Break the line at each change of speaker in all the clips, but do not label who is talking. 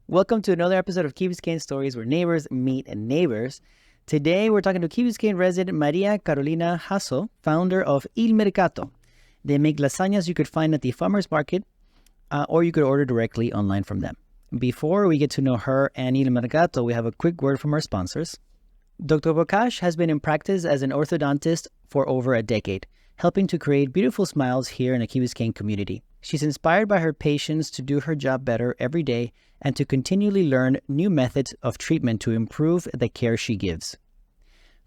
Welcome to another episode of Key Biscayne Stories, where neighbors meet neighbors. Today, we're talking to Key Biscayne resident Maria Carolina Jaso, founder of Il Mercato. They make lasagnas you could find at the farmer's market, or you could order directly online from them. Before we get to know her and Il Mercato, we have a quick word from our sponsors. Dr. Bocage has been in practice as an orthodontist for over a decade, helping to create beautiful smiles here in the Key Biscayne community. She's inspired by her patients to do her job better every day and to continually learn new methods of treatment to improve the care she gives.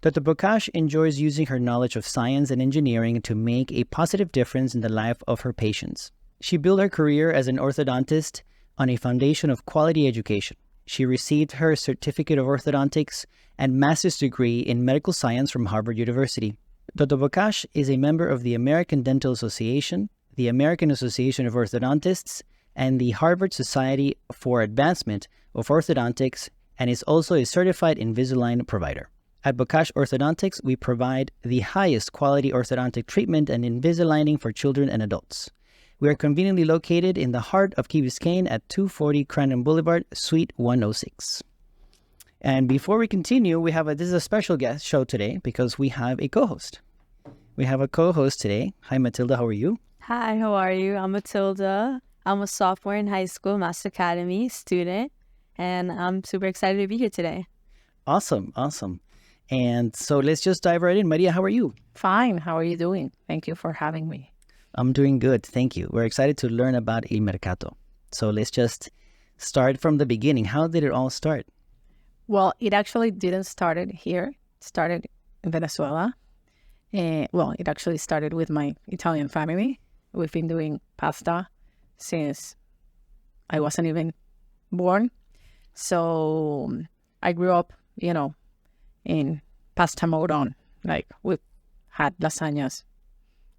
Dr. Bocage enjoys using her knowledge of science and engineering to make a positive difference in the life of her patients. She built her career as an orthodontist on a foundation of quality education. She received her certificate of orthodontics and master's degree in medical science from Harvard University. Dr. Bocage is a member of the American Dental Association, the American Association of Orthodontists, and the Harvard Society for Advancement of Orthodontics, and is also a certified Invisalign provider. At Bocage Orthodontics, we provide the highest quality orthodontic treatment and Invisalining for children and adults. We are conveniently located in the heart of Key Biscayne at 240 Crandon Boulevard, Suite 106. And before we continue, this is a special guest show today because we have a co-host. We have a co-host today. Hi, Matilda. How are you?
Hi, how are you? I'm Matilda. I'm a sophomore in high school, Master Academy student, and I'm super excited to be here today.
Awesome. And so let's just dive right in. Maria, how are you?
Fine. How are you doing? Thank you for having me.
I'm doing good. Thank you. We're excited to learn about Il Mercato. So let's just start from the beginning. How did it all start?
Well, it actually didn't start here. It started in Venezuela. It actually started with my Italian family. We've been doing pasta since I wasn't even born. So I grew up, in pasta mode on. Like, we had lasagnas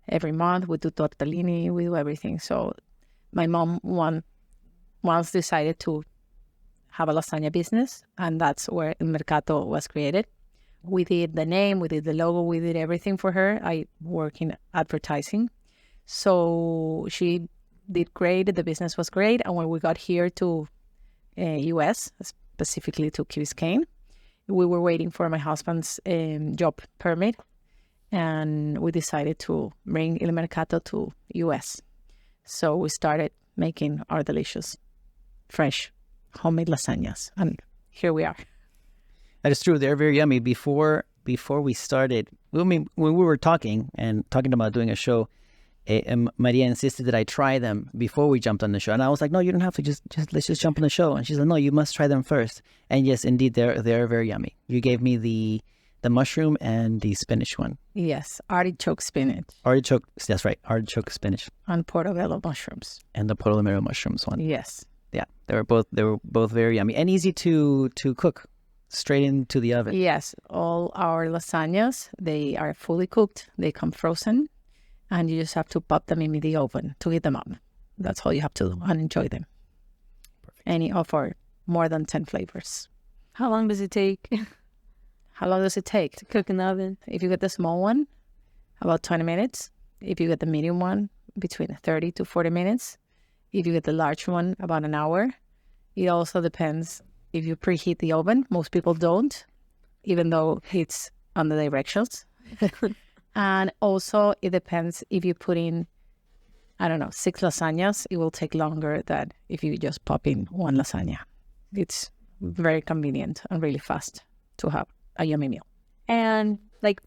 every month. We do tortellini. We do everything. So my mom once decided to have a lasagna business, and that's where Il Mercato was created. We did the name, we did the logo, we did everything for her. I work in advertising. So she did great. The business was great. And when we got here to U.S., specifically to Key Biscayne, we were waiting for my husband's job permit. And we decided to bring Il Mercato to U.S. So we started making our delicious, fresh, homemade lasagnas. And here we are.
That is true. They're very yummy. Before we started, when we were talking about doing a show, Maria insisted that I try them before we jumped on the show. And I was like, no, you don't have to. Just let's just jump on the show. And she's like, no, you must try them first. And yes, indeed, they're very yummy. You gave me the mushroom and the spinach one.
Yes, artichoke spinach.
Artichoke, that's right, artichoke spinach.
And portobello mushrooms.
And the portobello mushrooms one.
Yes.
Yeah, they were both very yummy and easy to cook. Straight into the oven.
Yes, all our lasagnas, they are fully cooked. They come frozen, and you just have to pop them in the oven to heat them up. That's all you have to do, and enjoy them.
Perfect.
Any of our more than 10 flavors.
How long does it take
How long does it take?
to cook in the oven?
If you get the small one, about 20 minutes. If you get the medium one, between 30 to 40 minutes. If you get the large one, about an hour. It also depends if you preheat the oven. Most people don't, even though it's on the directions. And also it depends if you put in, 6 lasagnas, it will take longer than if you just pop in one lasagna. It's very convenient and really fast to have a yummy meal.
And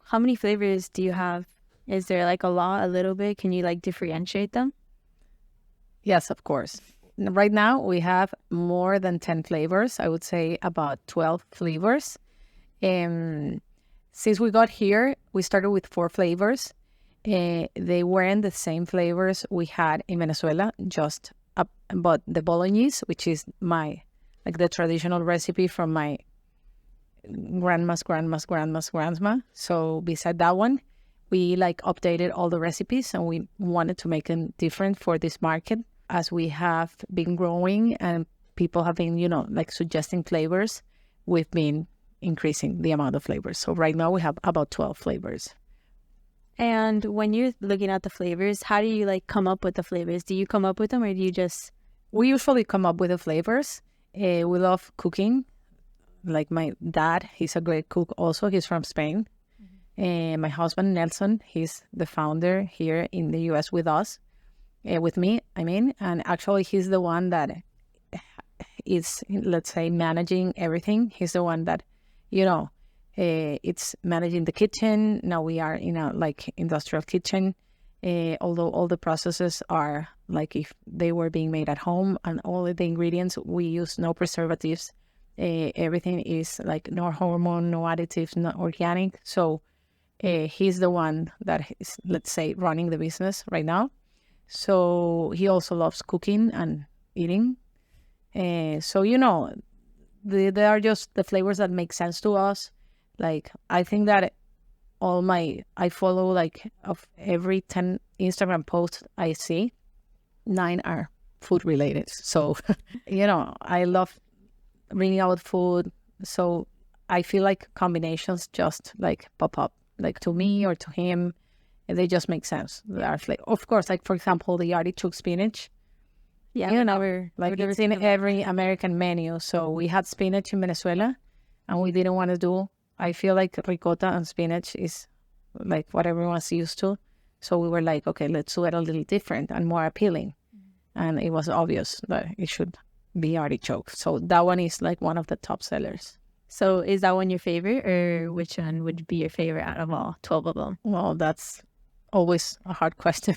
how many flavors do you have? Is there a lot, a little bit? Can you differentiate them?
Yes, of course. Right now, we have more than 10 flavors. I would say about 12 flavors. Since we got here, we started with 4 flavors. They weren't the same flavors we had in Venezuela, but the bolognese, which is the traditional recipe from my grandma. So beside that one, we updated all the recipes, and we wanted to make them different for this market. As we have been growing and people have been, suggesting flavors, we've been increasing the amount of flavors. So right now we have about 12 flavors.
And when you're looking at the flavors, how do you come up with the flavors? Do you come up with them, or do you just...
We usually come up with the flavors. We love cooking. Like my dad, he's a great cook also. He's from Spain. And my husband, Nelson, he's the founder here in the U.S. with us, with me, I mean. And actually, he's the one that is, let's say, managing everything. He's the one that, it's managing the kitchen. Now we are in a like industrial kitchen, although all the processes are like if they were being made at home, and all of the ingredients, we use no preservatives. Everything is like no hormone, no additives, not organic. So he's the one that is, let's say, running the business right now. So he also loves cooking and eating. So, they are just the flavors that make sense to us. Like, I think that I follow like of every 10 Instagram posts I see, 9 are food related. So, I love bringing out food. So I feel like combinations just like pop up, like to me or to him, and they just make sense. They are of course, like for example, the artichoke spinach.
Yeah,
It's in every American menu. So we had spinach in Venezuela, and we didn't want to do. I feel like ricotta and spinach is like what everyone's used to. So we were like, okay, let's do it a little different and more appealing. And it was obvious that it should be artichoke. So that one is like one of the top sellers.
So is that one your favorite, or which one would be your favorite out of all 12 of them?
Well, that's always a hard question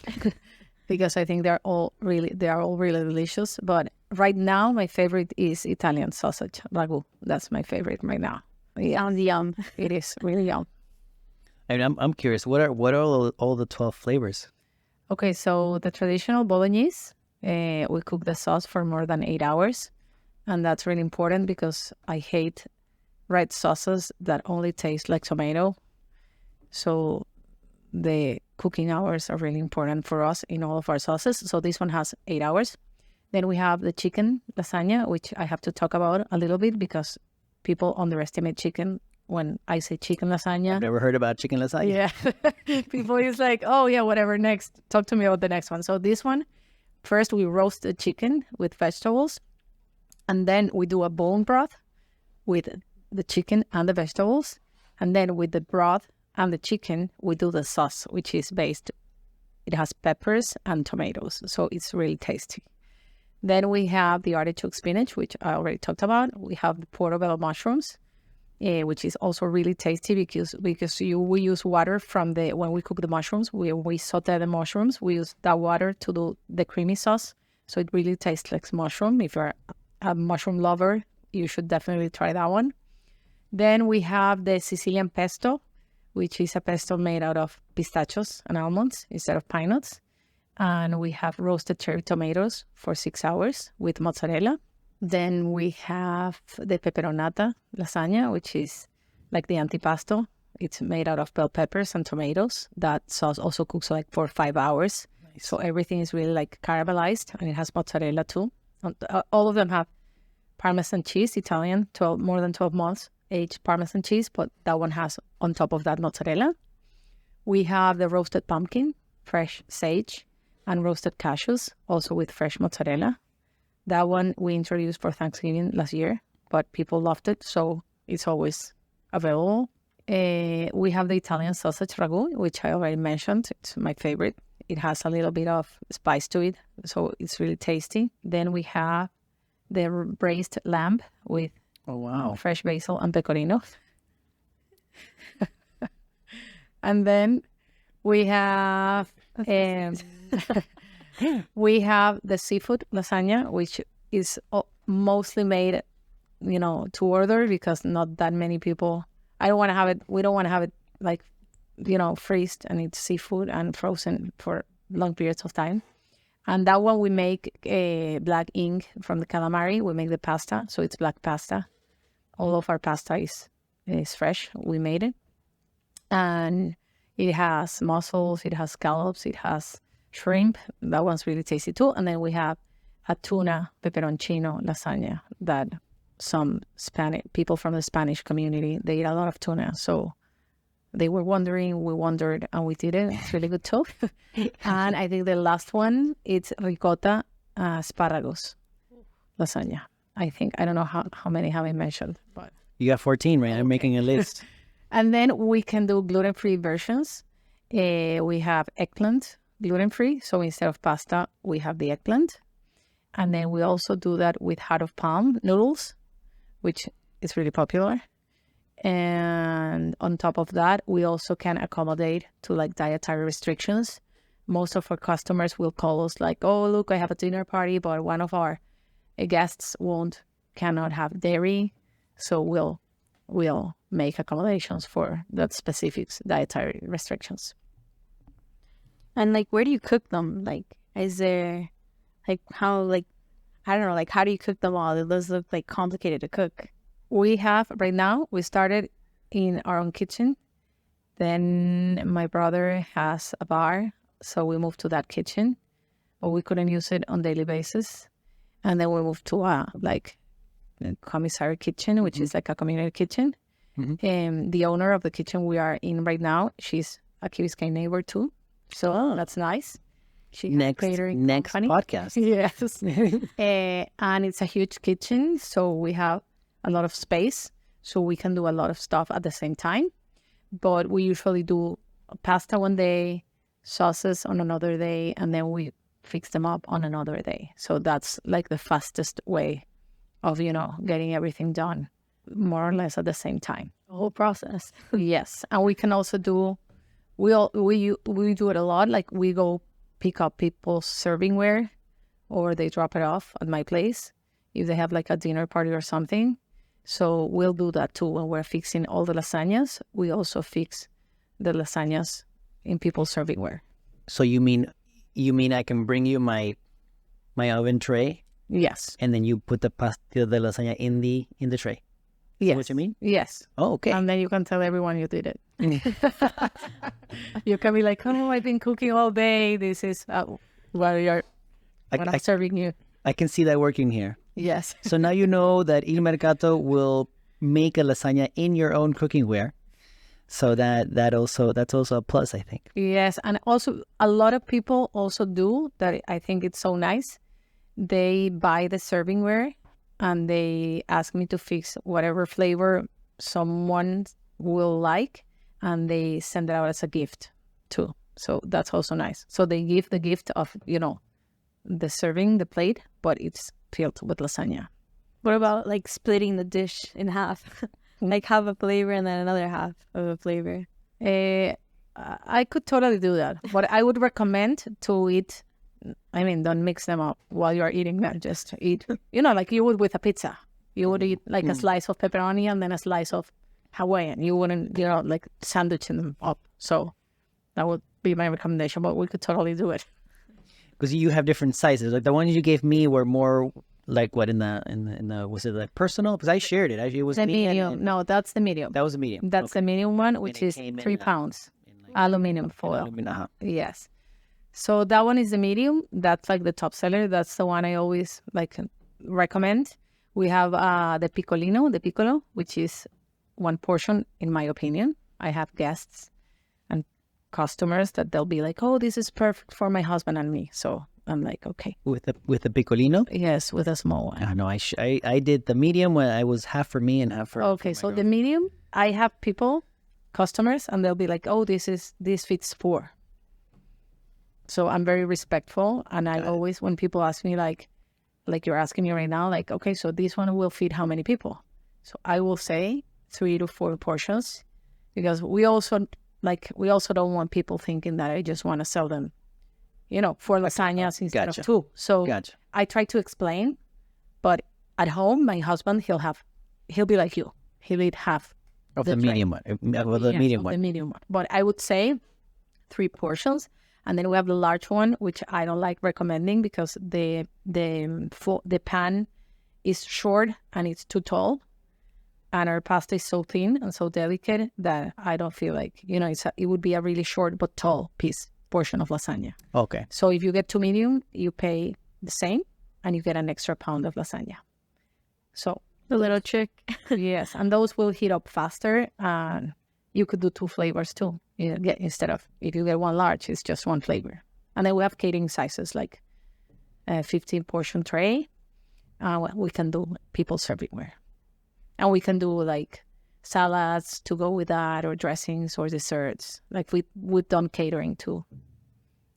because I think they are all really delicious. But right now, my favorite is Italian sausage ragu. That's my favorite right now. Yeah,
Sounds yum.
it is really yum.
I mean, I'm curious. What are all the 12 flavors?
Okay, so the traditional bolognese, we cook the sauce for more than 8 hours, and that's really important because I hate red sauces that only taste like tomato. So the cooking hours are really important for us in all of our sauces. So this one has 8 hours. Then we have the chicken lasagna, which I have to talk about a little bit because people underestimate chicken. When I say chicken lasagna,
I've never heard about chicken lasagna.
yeah, people is like, oh yeah, whatever. Next, talk to me about the next one. So this one, first we roast the chicken with vegetables, and then we do a bone broth with the chicken and the vegetables, and then with the broth and the chicken, we do the sauce, which is it has peppers and tomatoes, so it's really tasty. Then we have the artichoke spinach, which I already talked about. We have the portobello mushrooms, which is also really tasty because we use water from when we cook the mushrooms. We saute the mushrooms. We use that water to do the creamy sauce, so it really tastes like mushroom. If you're a mushroom lover, you should definitely try that one. Then we have the Sicilian pesto, which is a pesto made out of pistachios and almonds instead of pine nuts. And we have roasted cherry tomatoes for 6 hours with mozzarella. Then we have the peperonata lasagna, which is like the antipasto. It's made out of bell peppers and tomatoes. That sauce also cooks like for 5 hours. Nice. So everything is really like caramelized, and it has mozzarella too. All of them have Parmesan cheese, Italian, more than 12 months aged Parmesan cheese, but that one has on top of that mozzarella. We have the roasted pumpkin, fresh sage, and roasted cashews, also with fresh mozzarella. That one we introduced for Thanksgiving last year, but people loved it, so it's always available. We have the Italian sausage ragu, which I already mentioned. It's my favorite. It has a little bit of spice to it, so it's really tasty. Then we have the braised lamb with fresh basil and pecorino. And then we have the seafood lasagna, which is mostly made, to order because not that many people. We don't want to have it like, freezed, and it's seafood and frozen for long periods of time. And that one we make a black ink from the calamari. We make the pasta, so it's black pasta. All of our pasta is fresh. We made it. And it has mussels, it has scallops, it has shrimp. That one's really tasty too. And then we have a tuna peperoncino lasagna that some Spanish people from the Spanish community, they eat a lot of tuna. So they were wondering, we wondered, and we did it. It's really good too. And I think the last one, it's ricotta asparagus lasagna. I think, I don't know how many have I mentioned, but.
You got 14, right? I'm making a list.
And then we can do gluten-free versions. We have eggplant gluten-free. So instead of pasta, we have the eggplant. And then we also do that with heart of palm noodles, which is really popular. And on top of that, we also can accommodate to like dietary restrictions. Most of our customers will call us like, oh, look, I have a dinner party, but one of our guests cannot have dairy. So we'll make accommodations for that specific dietary restrictions.
And like, where do you cook them? Like, is there like how, like, I don't know, like, how do you cook them all? It does look like complicated to cook.
We have right now, we started in our own kitchen. Then my brother has a bar, so we moved to that kitchen, but we couldn't use it on daily basis. And then we moved to a commissary kitchen, which is like a community kitchen. And the owner of the kitchen we are in right now, she's a Key Biscayne neighbor too. So that's nice. She
Next podcast.
Yes. And it's a huge kitchen, so we have a lot of space, so we can do a lot of stuff at the same time. But we usually do pasta one day, sauces on another day, and then we fix them up on another day. So that's like the fastest way of, getting everything done more or less at the same time.
The whole process.
Yes. And we can also do, we do it a lot. Like we go pick up people's servingware, or they drop it off at my place if they have like a dinner party or something. So we'll do that too. When we're fixing all the lasagnas, we also fix the lasagnas in people's servingware.
So you mean I can bring you my oven tray?
Yes.
And then you put the lasagna in the tray? Is that what you mean?
Yes.
Oh, okay.
And then you can tell everyone you did it. You can be like, oh, I've been cooking all day. This is what I'm serving you.
I can see that working here.
Yes.
So now you know that Il Mercato will make a lasagna in your own cookware. So that's also a plus, I think.
Yes, and also a lot of people also do that. I think it's so nice. They buy the servingware and they ask me to fix whatever flavor someone will like, and they send it out as a gift too. So that's also nice. So they give the gift of, the serving, the plate, but it's filled with lasagna.
What about like splitting the dish in half? Like half a flavor and then another half of a flavor?
I could totally do that, but I would recommend to eat. I mean, don't mix them up while you're eating them. Just eat, like you would with a pizza. You would eat like a slice of pepperoni and then a slice of Hawaiian. You wouldn't, like sandwiching them up. So that would be my recommendation, but we could totally do it.
Because you have different sizes. Like the ones you gave me were more like what in the was it like personal? Because I shared it. It was
the medium. No, that's the medium.
That was the medium.
That's
okay.
the medium one, which is 3 pounds. Aluminum foil. Yes. So that one is the medium. That's like the top seller. That's the one I always like recommend. We have the piccolo, which is one portion, in my opinion. I have guests and customers that they'll be like, "Oh, this is perfect for my husband and me." So I'm like, okay.
With the piccolino?
Yes, with a small one.
No, I did the medium when I was half for me and half for.
Okay,
for
so
girl.
the medium, I have customers, and they'll be like, "Oh, this fits 4." So I'm very respectful, and I always, when people ask me like you're asking me right now, like, okay, so this one will feed how many people? So I will say 3 to 4 portions, because we also don't want people thinking that I just want to sell them, 4 lasagnas instead of 2. So I try to explain, but at home, my husband, he'll be like you. He'll eat half
of the medium one. The medium one.
But I would say 3 portions. And then we have the large one, which I don't like recommending because the pan is short and it's too tall. And our pasta is so thin and so delicate that I don't feel like, it would be a really short but tall portion of lasagna.
Okay.
So if you get 2 medium, you pay the same and you get an extra pound of lasagna. So
the little trick.
Yes. And those will heat up faster. And you could do 2 flavors too. Instead of, if you get 1 large, it's just 1 flavor. And then we have catering sizes like a 15 portion tray. We can do people servingware. And we can do like salads to go with that, or dressings or desserts. Like we've done catering too.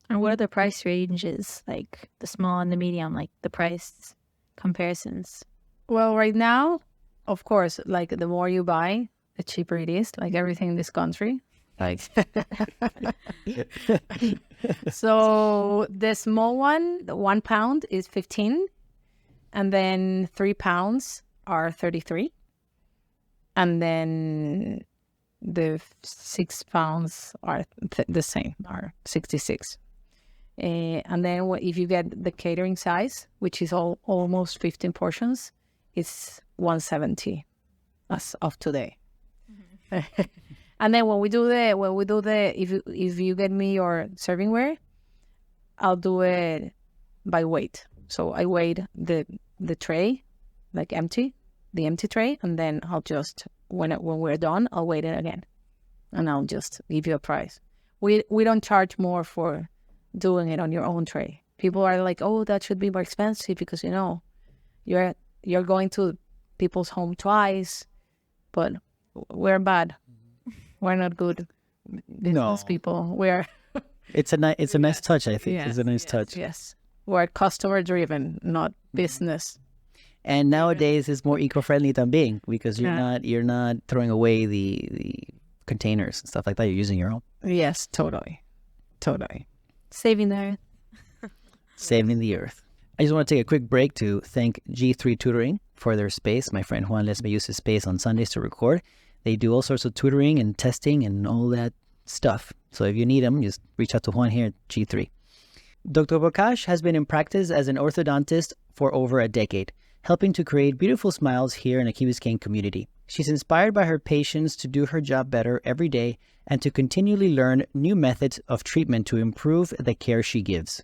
And what are the price ranges, like the small and the medium, like the price comparisons?
Well, right now, of course, like the more you buy, the cheaper it is, like everything in this country. Like so the small one, the 1 pound is 15, and then 3 pounds are 33. And then the 6 pounds are the same, are 66. And then if you get the catering size, which is almost 15 portions, it's 170 as of today. Mm-hmm. And then when we do the if you get me your servingware, I'll do it by weight. So I weigh the tray, like the empty tray, and then I'll just when we're done, I'll weigh it again, and I'll just give you a price. We don't charge more for doing it on your own tray. People are like, oh, that should be more expensive because you're going to people's home twice, but we're bad. We're not good business people. We're
it's a nice touch, I think. It's a nice touch.
Yes, we're customer driven, not business.
And nowadays it's more eco-friendly también, because you're not throwing away the containers and stuff like that. You're using your own.
Yes, totally.
Saving the earth.
Saving the earth. I just want to take a quick break to thank G3 Tutoring for their space. My friend Juan lets me use his space on Sundays to record. They do all sorts of tutoring and testing and all that stuff. So if you need them, just reach out to Juan here at G3. Dr. Bocage has been in practice as an orthodontist for over a decade, helping to create beautiful smiles here in the Key Biscayne community. She's inspired by her patients to do her job better every day and to continually learn new methods of treatment to improve the care she gives.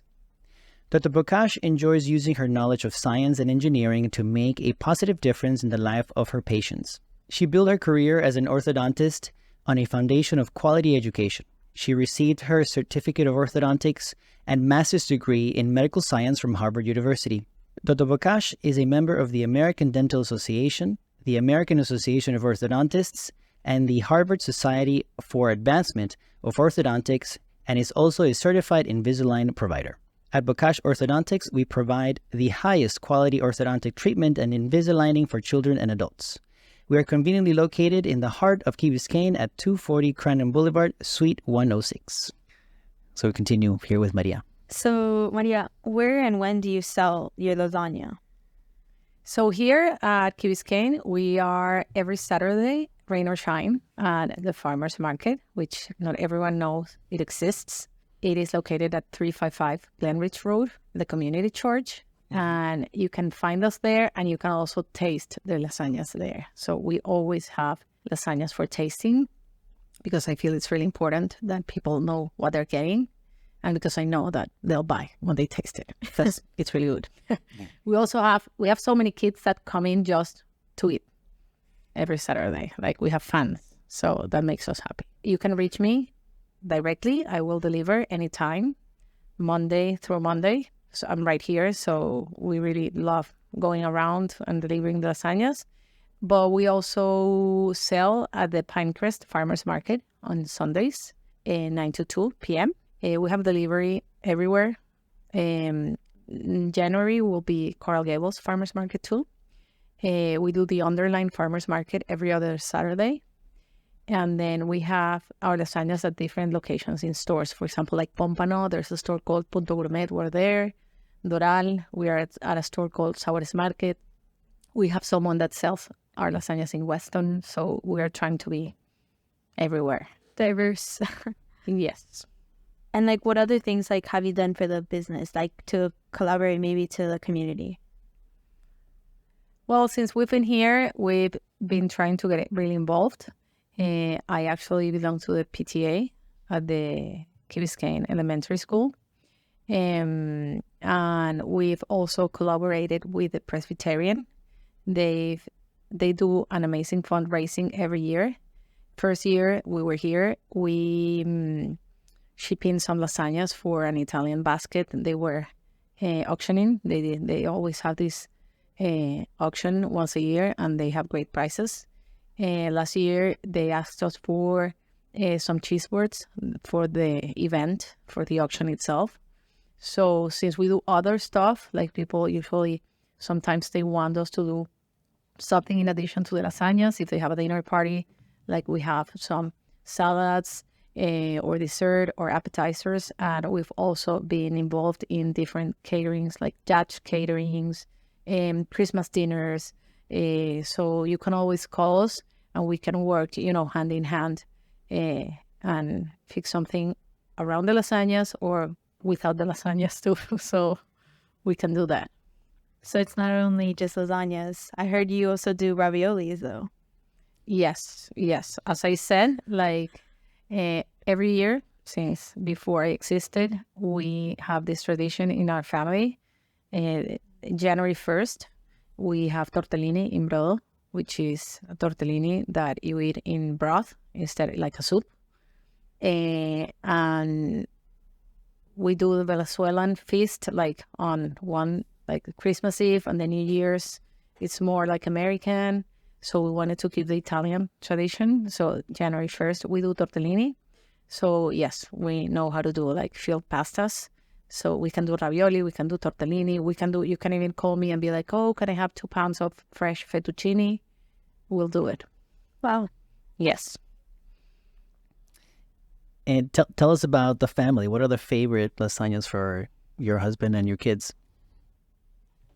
Dr. Bocage enjoys using her knowledge of science and engineering to make a positive difference in the life of her patients. She built her career as an orthodontist on a foundation of quality education. She received her certificate of orthodontics and master's degree in medical science from Harvard University. Dr. Bocage is a member of the American Dental Association, the American Association of Orthodontists, and the Harvard Society for Advancement of Orthodontics, and is also a certified Invisalign provider. At Bocage Orthodontics, we provide the highest quality orthodontic treatment and Invisalining for children and adults. We are conveniently located in the heart of Key Biscayne at 240 Crandon Boulevard, Suite 106. So we continue here with Maria.
So, Maria, where and when do you sell your lasagna?
So here at Key Biscayne, we are every Saturday, rain or shine, at the farmers market, which not everyone knows it exists. It is located at 355 Glenridge Road, the community church. And you can find us there, and you can also taste the lasagnas there. So we always have lasagnas for tasting, because I feel it's really important that people know what they're getting, and because I know that they'll buy when they taste it. Because it's really good. We have so many kids that come in just to eat every Saturday. Like, we have fans, so that makes us happy. You can reach me directly. I will deliver anytime, Monday through Monday. So I'm right here, so we really love going around and delivering the lasagnas. But we also sell at the Pinecrest Farmers Market on Sundays, 9 to 2 p.m. We have delivery everywhere. In January will be Coral Gables Farmers Market too. We do the Underline Farmers Market every other Saturday. And then we have our lasagnas at different locations in stores. For example, like Pompano, there's a store called Punto Gourmet. We're there. Doral, we are at a store called Sabores Market. We have someone that sells our lasagnas in Weston. So we are trying to be everywhere.
Diverse.
Yes.
And like, what other things like have you done for the business, like to collaborate maybe to the community?
Well, since we've been here, we've been trying to get really involved. I actually belong to the PTA at the Key Biscayne Elementary School. And we've also collaborated with the Presbyterian. They do an amazing fundraising every year. First year we were here, we shipped in some lasagnas for an Italian basket. They were auctioning. They always have this auction once a year, and they have great prices. Last year, they asked us for some cheese boards for the event, for the auction itself. So since we do other stuff, like people usually, sometimes they want us to do something in addition to the lasagnas. If they have a dinner party, like we have some salads or dessert or appetizers. And we've also been involved in different caterings, like Dutch caterings, Christmas dinners. So you can always call us and we can work, hand in hand and fix something around the lasagnas or without the lasagnas too. So we can do that.
So it's not only just lasagnas. I heard you also do raviolis, though.
Yes. As I said, like every year since before I existed, we have this tradition in our family. January 1st, we have tortellini in brodo, which is a tortellini that you eat in broth instead, like a soup. And we do the Venezuelan feast like on one, like Christmas Eve and the New Year's. It's more like American. So we wanted to keep the Italian tradition. So January 1st, we do tortellini. So yes, we know how to do like filled pastas. So we can do ravioli, we can do tortellini, you can even call me and be like, oh, can I have 2 pounds of fresh fettuccine? We'll do it.
Wow.
Yes.
And tell us about the family. What are the favorite lasagnas for your husband and your kids?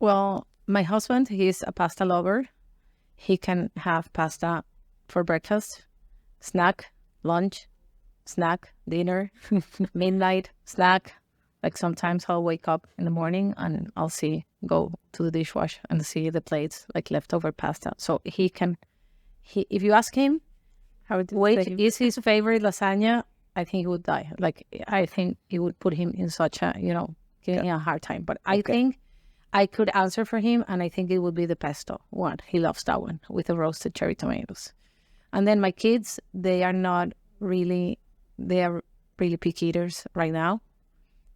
Well, my husband, he's a pasta lover. He can have pasta for breakfast, snack, lunch, snack, dinner, midnight, snack. Like sometimes I'll wake up in the morning and I'll go to the dishwasher and see the plates, like leftover pasta. So if you ask him, which is his favorite lasagna, I think he would die. Like, I think it would put him in such a, giving him a hard time. But I think I could answer for him, and I think it would be the pesto one. He loves that one with the roasted cherry tomatoes. And then my kids, they are really picky eaters right now.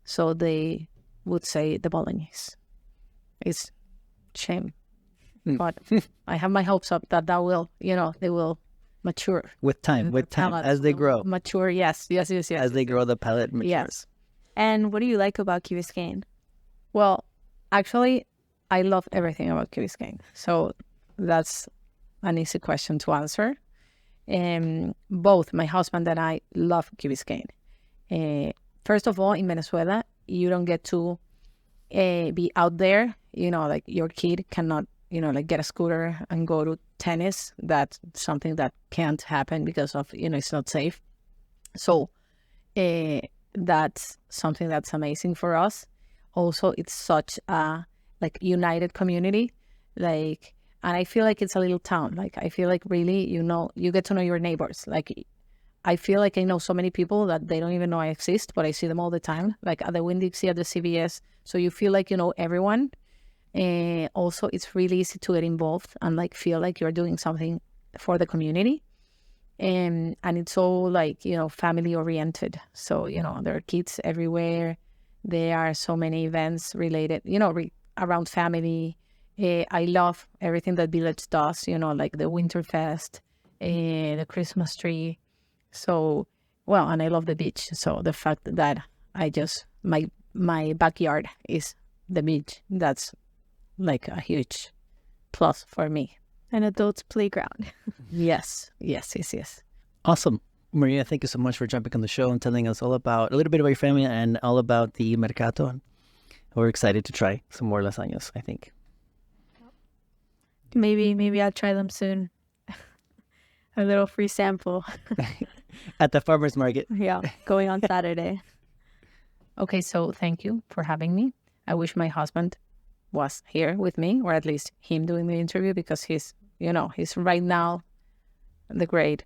So they would say the bolognese. It's shame. But I have my hopes up that will, they will mature.
With time, as they grow.
Mature, yes.
As they grow, the palate matures.
Yes.
And what do you like about Key Biscayne?
Well, actually, I love everything about Key Biscayne. So that's an easy question to answer. Both my husband and I love Key Biscayne. First of all, in Venezuela, you don't get to be out there. Like your kid cannot, like get a scooter and go to tennis. That's something that can't happen because of, it's not safe. So that's something that's amazing for us. Also, it's such a united community. And I feel like it's a little town. Like, I feel like really, you get to know your neighbors. Like, I feel like I know so many people that they don't even know I exist, but I see them all the time, like at the Winn-Dixie, at the CVS. So you feel like you know everyone. Also, it's really easy to get involved and feel like you're doing something for the community. And it's all family oriented. So, there are kids everywhere. There are so many events related, around family. I love everything that Village does, like the Winterfest, the Christmas tree. So, and I love the beach. So the fact that my backyard is the beach, that's like a huge plus for me.
An adult's playground.
Yes.
Awesome. Maria, thank you so much for jumping on the show and telling us a little bit about your family and all about the Il Mercato. We're excited to try some more lasagnas, I think.
Maybe I'll try them soon. A little free sample.
At the farmer's market.
Yeah, going on Saturday.
Okay, so thank you for having me. I wish my husband was here with me, or at least him doing the interview, because he's right now the great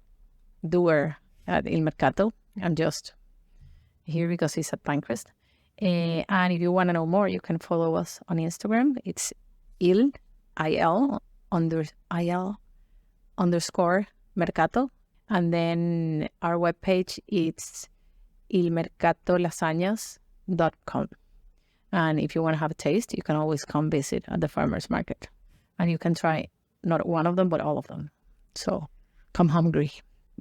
doer at Il Mercato. I'm just here because he's at Pinecrest. And if you want to know more, you can follow us on Instagram. It's il_mercato. And then our webpage is ilmercatolasagnas.com. And if you want to have a taste, you can always come visit at the farmer's market. and you can try not one of them, but all of them. So come hungry.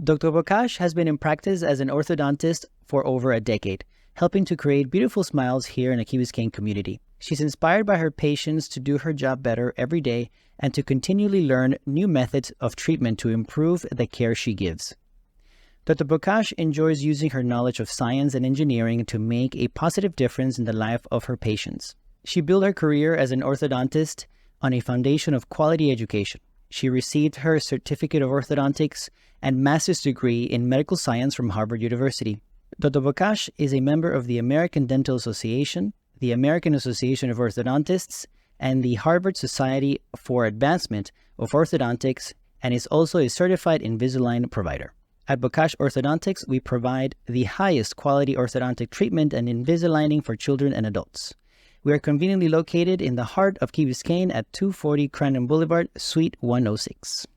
Dr. Bocage has been in practice as an orthodontist for over a decade, helping to create beautiful smiles here in the Key Biscayne community. She's inspired by her patients to do her job better every day and to continually learn new methods of treatment to improve the care she gives. Dr. Bocage enjoys using her knowledge of science and engineering to make a positive difference in the life of her patients. She built her career as an orthodontist on a foundation of quality education. She received her certificate of orthodontics and master's degree in medical science from Harvard University. Dr. Bocage is a member of the American Dental Association, the American Association of Orthodontists, and the Harvard Society for Advancement of Orthodontics, and is also a certified Invisalign provider. At Bocage Orthodontics, we provide the highest quality orthodontic treatment and Invisaligning for children and adults. We are conveniently located in the heart of Key Biscayne at 240 Crandon Boulevard, Suite 106.